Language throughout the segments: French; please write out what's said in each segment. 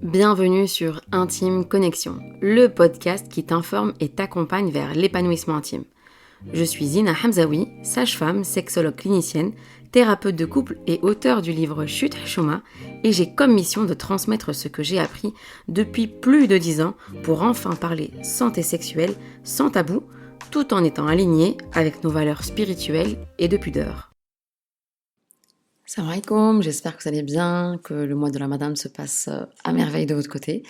Bienvenue sur Intime Connexion, le podcast qui t'informe et t'accompagne vers l'épanouissement intime. Je suis Zina Hamzaoui, sage-femme, sexologue clinicienne, thérapeute de couple et auteure du livre Chut Chouma, et j'ai comme mission de transmettre ce que j'ai appris depuis plus de 10 ans pour enfin parler santé sexuelle sans tabou, tout en étant aligné avec nos valeurs spirituelles et de pudeur. Salam alaikum, j'espère que vous allez bien, que le mois de Ramadan se passe à merveille de votre côté.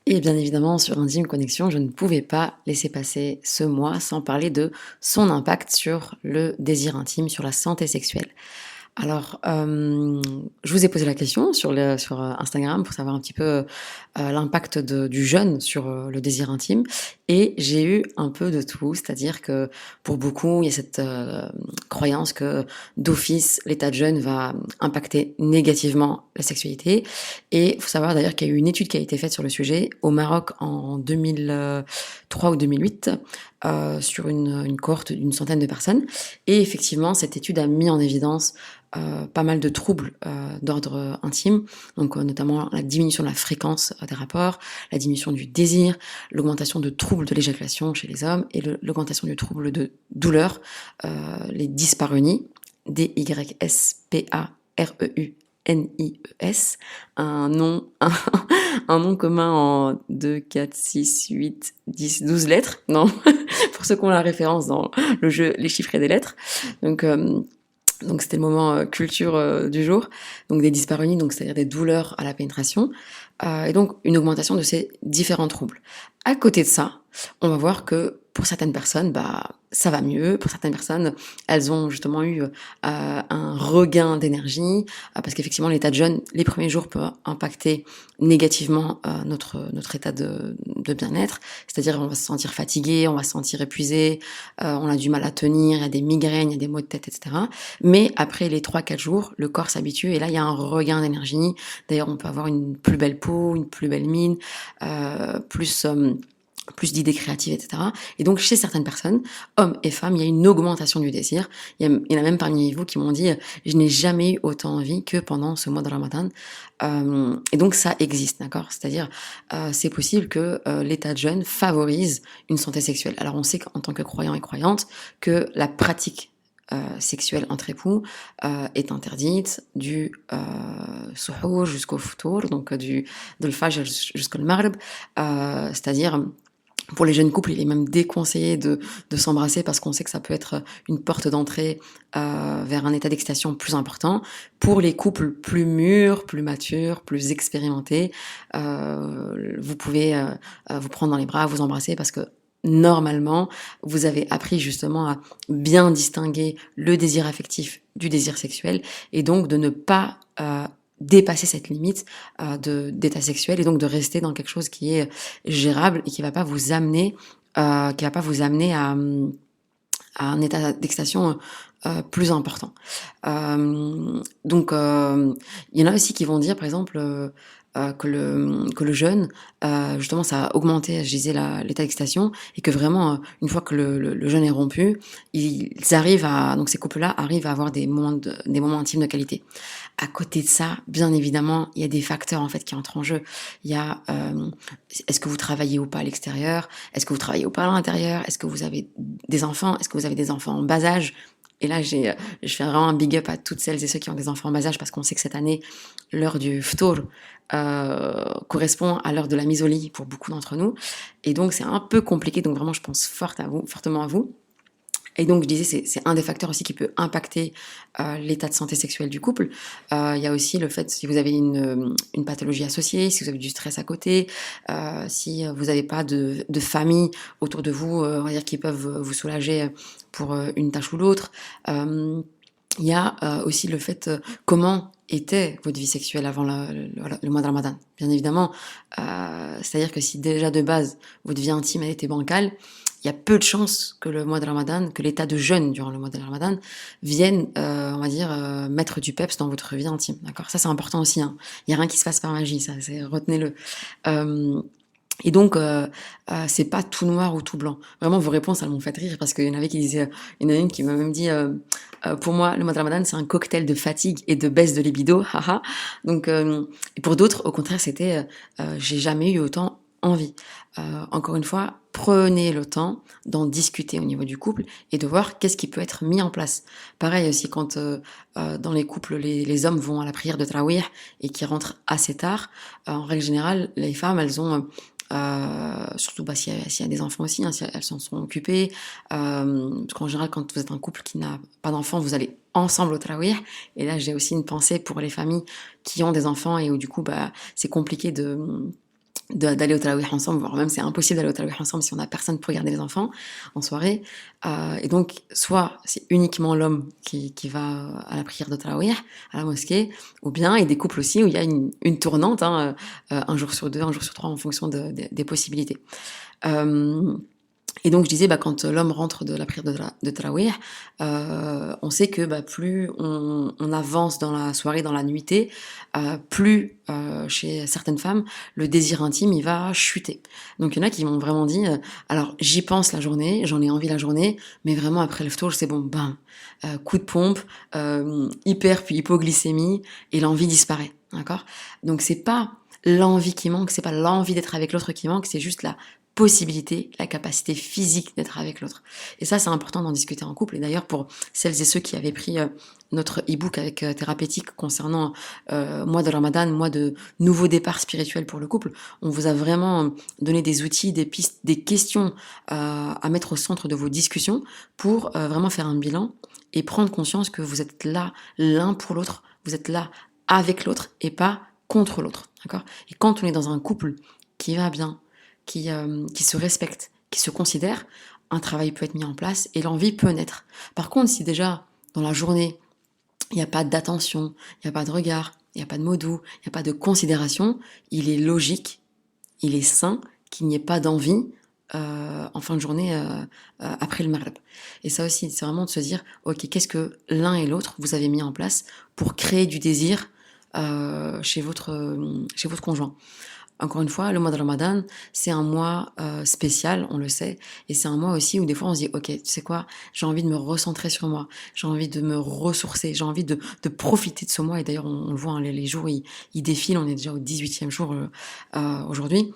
Et bien évidemment, sur Intime Connexion, je ne pouvais pas laisser passer ce mois sans parler de son impact sur le désir intime, sur la santé sexuelle. Alors, je vous ai posé la question sur Instagram pour savoir un petit peu l'impact du jeûne sur le désir intime, et j'ai eu un peu de tout, c'est-à-dire que pour beaucoup, il y a cette croyance que d'office, l'état de jeûne va impacter négativement la sexualité, et il faut savoir d'ailleurs qu'il y a eu une étude qui a été faite sur le sujet au Maroc en 2003 ou 2008, sur une cohorte d'une centaine de personnes, et effectivement, cette étude a mis en évidence pas mal de troubles d'ordre intime, donc notamment la diminution de la fréquence des rapports, la diminution du désir, l'augmentation de troubles de l'éjaculation chez les hommes et l'augmentation du trouble de douleur, les dyspareunies, Dyspareunies, un nom commun en 2, 4, 6, 8, 10, 12 lettres, non, pour ceux qui ont la référence dans le jeu Les chiffres et des lettres. Donc c'était le moment culture du jour, donc des dyspareunies, donc c'est-à-dire des douleurs à la pénétration, et donc une augmentation de ces différents troubles. À côté de ça, on va voir que pour certaines personnes, ça va mieux. Pour certaines personnes, elles ont justement eu un regain d'énergie, parce qu'effectivement l'état de jeûne, les premiers jours, peut impacter négativement notre état de bien-être, c'est-à-dire on va se sentir fatigué, on va se sentir épuisé, on a du mal à tenir, il y a des migraines, il y a des maux de tête, etc. Mais après les 3-4 jours, le corps s'habitue et là il y a un regain d'énergie. D'ailleurs, on peut avoir une plus belle peau, une plus belle mine, plus d'idées créatives, etc. Et donc, chez certaines personnes, hommes et femmes, il y a une augmentation du désir. Il y en a même parmi vous qui m'ont dit « Je n'ai jamais eu autant envie que pendant ce mois de Ramadan ». Et donc, ça existe, d'accord ? C'est-à-dire, c'est possible que l'état de jeûne favorise une santé sexuelle. Alors, on sait qu'en tant que croyants et croyantes, que la pratique sexuelle entre époux est interdite du suhour jusqu'au foutour, donc de le fajr jusqu'au maghrib, c'est-à-dire pour les jeunes couples, il est même déconseillé de s'embrasser parce qu'on sait que ça peut être une porte d'entrée vers un état d'excitation plus important. Pour les couples plus mûrs, plus matures, plus expérimentés, vous pouvez vous prendre dans les bras, vous embrasser parce que normalement, vous avez appris justement à bien distinguer le désir affectif du désir sexuel et donc de ne pas dépasser cette limite d'état sexuel et donc de rester dans quelque chose qui est gérable et qui va pas vous amener à un état d'excitation plus important. Donc il y en a aussi qui vont dire par exemple que le jeûne, justement, ça a augmenté, je disais, l'état d'excitation, et que vraiment, une fois que le jeûne est rompu, donc ces couples-là arrivent à avoir des moments intimes de qualité. À côté de ça, bien évidemment, il y a des facteurs en fait qui entrent en jeu. Il y a est-ce que vous travaillez ou pas à l'extérieur ? Est-ce que vous travaillez ou pas à l'intérieur ? Est-ce que vous avez des enfants ? Est-ce que vous avez des enfants en bas âge ? Et là, je fais vraiment un big up à toutes celles et ceux qui ont des enfants en bas âge parce qu'on sait que cette année, l'heure du ftour correspond à l'heure de la mise au lit pour beaucoup d'entre nous. Et donc, c'est un peu compliqué. Donc, vraiment, je pense fortement à vous. Et donc, je disais, c'est un des facteurs aussi qui peut impacter l'état de santé sexuelle du couple. Il y a aussi le fait, si vous avez une pathologie associée, si vous avez du stress à côté, si vous n'avez pas de famille autour de vous, on va dire, qui peuvent vous soulager pour une tâche ou l'autre. Il y a aussi le fait comment était votre vie sexuelle avant le mois de Ramadan. Bien évidemment, c'est-à-dire que si déjà de base, votre vie intime elle était bancale, il y a peu de chances que le mois de Ramadan, que l'état de jeûne durant le mois de Ramadan vienne, on va dire, mettre du peps dans votre vie intime. D'accord ? Ça, c'est important aussi. Hein. Il n'y a rien qui se passe par magie, ça, retenez-le. Et donc, c'est pas tout noir ou tout blanc. Vraiment, vos réponses, elles m'ont fait rire parce qu'il y en avait qui disaient, il y en a une qui m'a même dit, pour moi, le mois de Ramadan, c'est un cocktail de fatigue et de baisse de libido, haha. Donc, et pour d'autres, au contraire, c'était, j'ai jamais eu autant envie. Encore une fois, prenez le temps d'en discuter au niveau du couple et de voir qu'est-ce qui peut être mis en place. Pareil aussi quand dans les couples, les hommes vont à la prière de Tarawih et qui rentrent assez tard, en règle générale, les femmes, elles ont surtout bah, s'il y a des enfants aussi, hein, si elles s'en sont occupées. Parce qu'en général, quand vous êtes un couple qui n'a pas d'enfants, vous allez ensemble au tarawih. Et là, j'ai aussi une pensée pour les familles qui ont des enfants et où du coup, bah, c'est compliqué d'aller au tarawih ensemble, voire même c'est impossible d'aller au tarawih ensemble si on n'a personne pour garder les enfants en soirée. Et donc, soit c'est uniquement l'homme qui va à la prière de tarawih, à la mosquée, ou bien il y a des couples aussi où il y a une tournante, hein, un jour sur deux, un jour sur trois en fonction des possibilités. Et donc je disais, bah, quand l'homme rentre de la prière de Tarawih, on sait que bah, plus on avance dans la soirée, dans la nuitée, plus chez certaines femmes, le désir intime, il va chuter. Donc il y en a qui m'ont vraiment dit, alors j'y pense la journée, j'en ai envie la journée, mais vraiment après le tour, c'est bon, bam, coup de pompe, hyper puis hypoglycémie, et l'envie disparaît. D'accord. Donc c'est pas l'envie qui manque, c'est pas l'envie d'être avec l'autre qui manque, c'est juste la possibilité, la capacité physique d'être avec l'autre. Et ça, c'est important d'en discuter en couple. Et d'ailleurs, pour celles et ceux qui avaient pris notre e-book avec thérapeutique concernant mois de Ramadan, mois de nouveau départ spirituel pour le couple, on vous a vraiment donné des outils, des pistes, des questions à mettre au centre de vos discussions pour vraiment faire un bilan et prendre conscience que vous êtes là l'un pour l'autre, vous êtes là avec l'autre et pas contre l'autre. D'accord. Et quand on est dans un couple qui va bien, qui se respecte, qui se considère, un travail peut être mis en place et l'envie peut naître. Par contre, si déjà, dans la journée, il n'y a pas d'attention, il n'y a pas de regard, il n'y a pas de mots doux, il n'y a pas de considération, il est logique, il est sain qu'il n'y ait pas d'envie en fin de journée après le maghrib. Et ça aussi, c'est vraiment de se dire, ok, qu'est-ce que l'un et l'autre vous avez mis en place pour créer du désir chez votre conjoint. Encore une fois, le mois de Ramadan, c'est un mois spécial, on le sait, et c'est un mois aussi où des fois on se dit, ok, tu sais quoi, j'ai envie de me recentrer sur moi, j'ai envie de me ressourcer, j'ai envie de profiter de ce mois, et d'ailleurs on le voit, hein, les jours ils défilent, on est déjà au 18e jour aujourd'hui.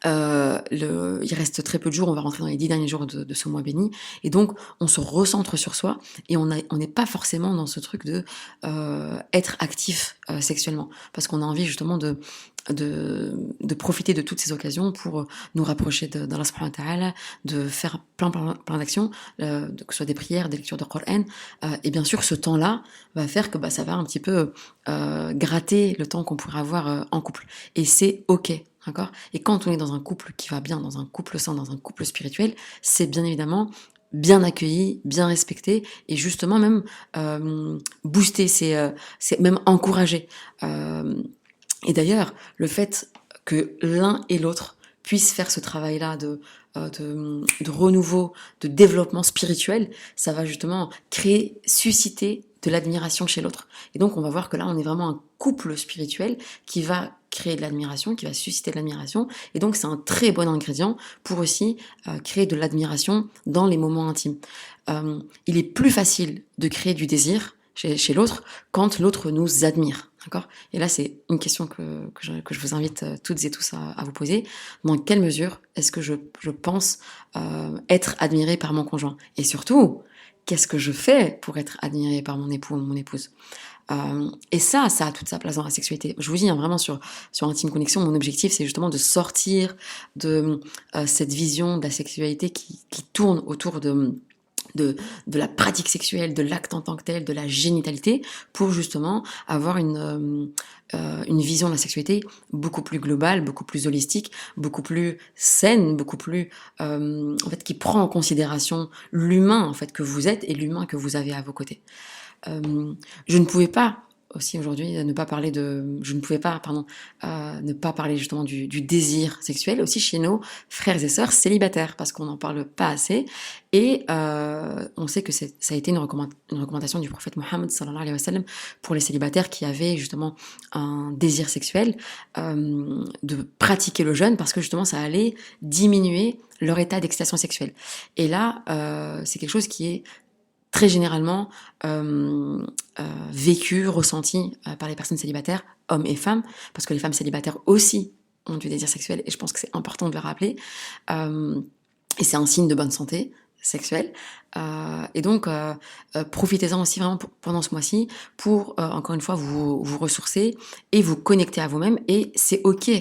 Il reste très peu de jours, on va rentrer dans les 10 derniers jours de ce mois béni, et donc on se recentre sur soi, et on n'est pas forcément dans ce truc de être actif sexuellement, parce qu'on a envie justement de profiter de toutes ces occasions pour nous rapprocher d'Allah subhanahu wa ta'ala, de faire plein d'actions, que ce soit des prières, des lectures de Coran, et bien sûr ce temps-là va faire que bah, ça va un petit peu gratter le temps qu'on pourrait avoir en couple, et c'est ok. D'accord. Et quand on est dans un couple qui va bien, dans un couple sain, dans un couple spirituel, c'est bien évidemment bien accueilli, bien respecté, et justement même boosté, c'est même encouragé. Et d'ailleurs, le fait que l'un et l'autre puissent faire ce travail-là de renouveau, de développement spirituel, ça va justement susciter de l'admiration chez l'autre. Et donc, on va voir que là, on est vraiment un couple spirituel qui va créer de l'admiration, qui va susciter de l'admiration. Et donc, c'est un très bon ingrédient pour aussi créer de l'admiration dans les moments intimes. Il est plus facile de créer du désir chez l'autre quand l'autre nous admire. D'accord. Et là, c'est une question que je vous invite toutes et tous à vous poser. Dans quelle mesure est-ce que je pense être admirée par mon conjoint? Et surtout, qu'est-ce que je fais pour être admirée par mon époux ou mon épouse? Et ça a toute sa place dans la sexualité. Je vous dis, hein, vraiment sur Intime Connexion, mon objectif, c'est justement de sortir de cette vision de la sexualité qui tourne autour de la pratique sexuelle, de l'acte en tant que tel, de la génitalité, pour justement avoir une vision de la sexualité beaucoup plus globale, beaucoup plus holistique, beaucoup plus saine, beaucoup plus en fait qui prend en considération l'humain en fait que vous êtes et l'humain que vous avez à vos côtés. Je ne pouvais pas aussi aujourd'hui je ne pouvais pas, pardon, ne pas parler justement du désir sexuel aussi chez nos frères et sœurs célibataires, parce qu'on n'en parle pas assez. Et on sait que ça a été une recommandation du prophète Mohammed sallallahu alayhi wa sallam pour les célibataires qui avaient justement un désir sexuel, de pratiquer le jeûne, parce que justement ça allait diminuer leur état d'excitation sexuelle. Et là, c'est quelque chose qui est très généralement vécu, ressenti par les personnes célibataires, hommes et femmes, parce que les femmes célibataires aussi ont du désir sexuel, et je pense que c'est important de le rappeler, et c'est un signe de bonne santé sexuelle, et donc profitez-en aussi vraiment pendant ce mois-ci pour encore une fois vous ressourcer et vous connecter à vous-même, et c'est ok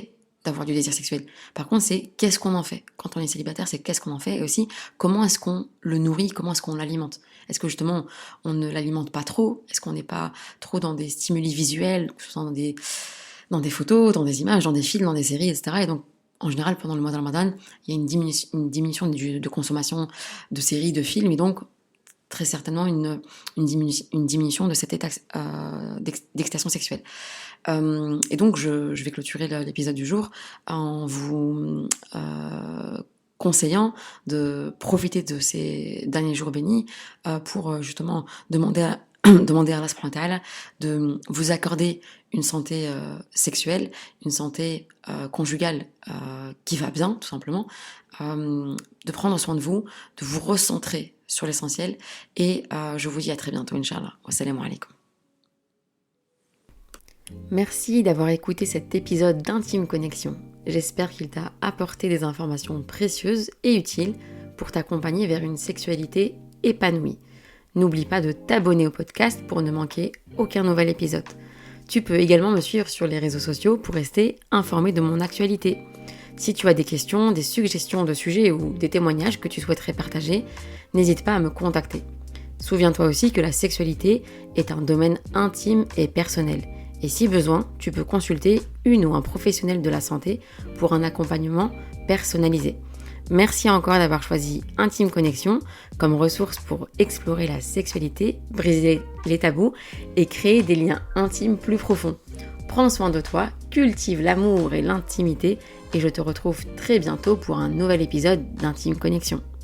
d'avoir du désir sexuel. Par contre, c'est qu'est-ce qu'on en fait. Quand on est célibataire, c'est qu'est-ce qu'on en fait, et aussi comment est-ce qu'on le nourrit, comment est-ce qu'on l'alimente. Est-ce que justement on ne l'alimente pas trop? Est-ce qu'on n'est pas trop dans des stimuli visuels, que ce soit dans des photos, dans des images, dans des films, dans des séries, etc. Et donc en général, pendant le mois de Ramadan, il y a une diminution de consommation de séries, de films, et donc très certainement une diminution de cet état d'excitation sexuelle. Et donc je vais clôturer l'épisode du jour en vous conseillant de profiter de ces derniers jours bénis pour justement demander à Allah subhanahu wa ta'ala de vous accorder une santé sexuelle, une santé conjugale qui va bien, tout simplement, de prendre soin de vous recentrer sur l'essentiel, et je vous dis à très bientôt, Inch'Allah. Wassalamu alaikum. Merci d'avoir écouté cet épisode d'Intime Connexion. J'espère qu'il t'a apporté des informations précieuses et utiles pour t'accompagner vers une sexualité épanouie. N'oublie pas de t'abonner au podcast pour ne manquer aucun nouvel épisode. Tu peux également me suivre sur les réseaux sociaux pour rester informé de mon actualité. Si tu as des questions, des suggestions de sujets ou des témoignages que tu souhaiterais partager, n'hésite pas à me contacter. Souviens-toi aussi que la sexualité est un domaine intime et personnel. Et si besoin, tu peux consulter une ou un professionnel de la santé pour un accompagnement personnalisé. Merci encore d'avoir choisi Intime Connexion comme ressource pour explorer la sexualité, briser les tabous et créer des liens intimes plus profonds. Prends soin de toi, cultive l'amour et l'intimité, et je te retrouve très bientôt pour un nouvel épisode d'Intime Connexion.